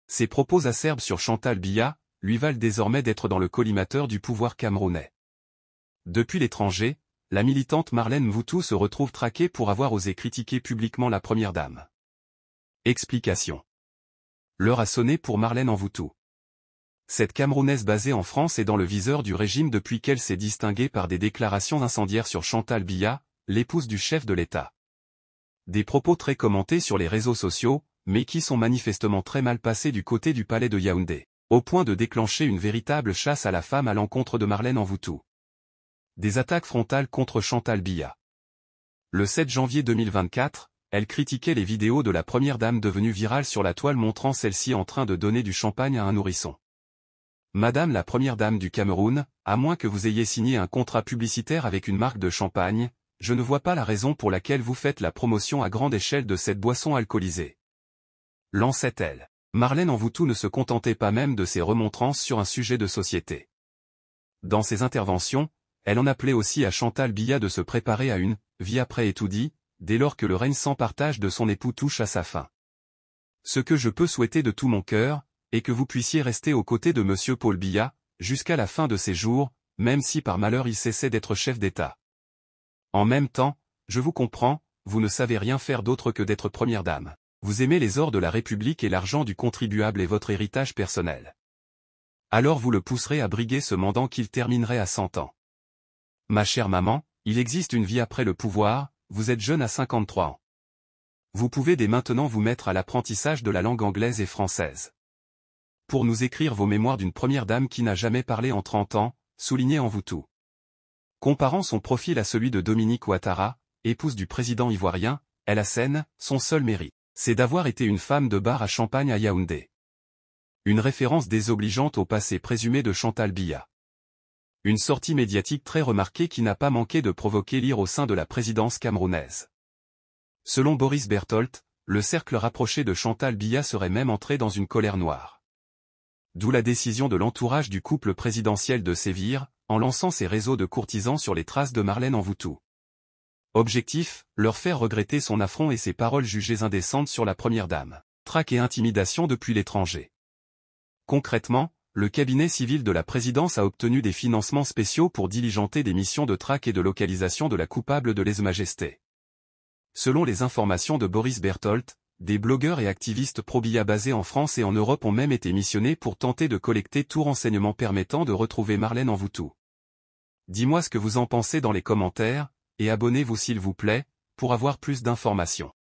Ses propos acerbes sur Chantal Biya lui valent désormais d'être dans le collimateur du pouvoir camerounais. Depuis l'étranger, la militante Marlène Mvoutou se retrouve traquée pour avoir osé critiquer publiquement la première dame. Explication. L'heure a sonné pour Marlène Mvoutou. Cette Camerounaise basée en France est dans le viseur du régime depuis qu'elle s'est distinguée par des déclarations incendiaires sur Chantal Biya, l'épouse du chef de l'État. Des propos très commentés sur les réseaux sociaux, mais qui sont manifestement très mal passés du côté du palais de Yaoundé, au point de déclencher une véritable chasse à la femme à l'encontre de Marlène Mvoutou. Des attaques frontales contre Chantal Biya. Le 7 janvier 2024, elle critiquait les vidéos de la première dame devenues virales sur la toile montrant celle-ci en train de donner du champagne à un nourrisson. Madame la première dame du Cameroun, à moins que vous ayez signé un contrat publicitaire avec une marque de champagne, je ne vois pas la raison pour laquelle vous faites la promotion à grande échelle de cette boisson alcoolisée. Lançait-elle. Marlène Mvoutou ne se contentait pas même de ses remontrances sur un sujet de société. Dans ses interventions, elle en appelait aussi à Chantal Biya de se préparer à une « vie après et tout dit », dès lors que le règne sans partage de son époux touche à sa fin. Ce que je peux souhaiter de tout mon cœur, est que vous puissiez rester aux côtés de Monsieur Paul Biya, jusqu'à la fin de ses jours, même si par malheur il cessait d'être chef d'État. En même temps, je vous comprends, vous ne savez rien faire d'autre que d'être première dame. Vous aimez les ors de la République et l'argent du contribuable est votre héritage personnel. Alors vous le pousserez à briguer ce mandant qu'il terminerait à 100 ans. Ma chère maman, il existe une vie après le pouvoir, vous êtes jeune à 53 ans. Vous pouvez dès maintenant vous mettre à l'apprentissage de la langue anglaise et française. Pour nous écrire vos mémoires d'une première dame qui n'a jamais parlé en 30 ans, soulignez Mvoutou. Comparant son profil à celui de Dominique Ouattara, épouse du président ivoirien, elle assène, son seul mérite, c'est d'avoir été une femme de bar à champagne à Yaoundé. Une référence désobligeante au passé présumé de Chantal Biya. Une sortie médiatique très remarquée qui n'a pas manqué de provoquer l'ire au sein de la présidence camerounaise. Selon Boris Berthold, le cercle rapproché de Chantal Biya serait même entré dans une colère noire. D'où la décision de l'entourage du couple présidentiel de sévir, en lançant ses réseaux de courtisans sur les traces de Marlène Mvoutou. Objectif, leur faire regretter son affront et ses paroles jugées indécentes sur la première dame. Traque et intimidation depuis l'étranger. Concrètement, le cabinet civil de la présidence a obtenu des financements spéciaux pour diligenter des missions de traque et de localisation de la coupable de lèse-majesté. Selon les informations de Boris Berthold, des blogueurs et activistes pro-Biya basés en France et en Europe ont même été missionnés pour tenter de collecter tout renseignement permettant de retrouver Marlène Mvoutou. Dis-moi ce que vous en pensez dans les commentaires, et abonnez-vous s'il vous plaît, pour avoir plus d'informations.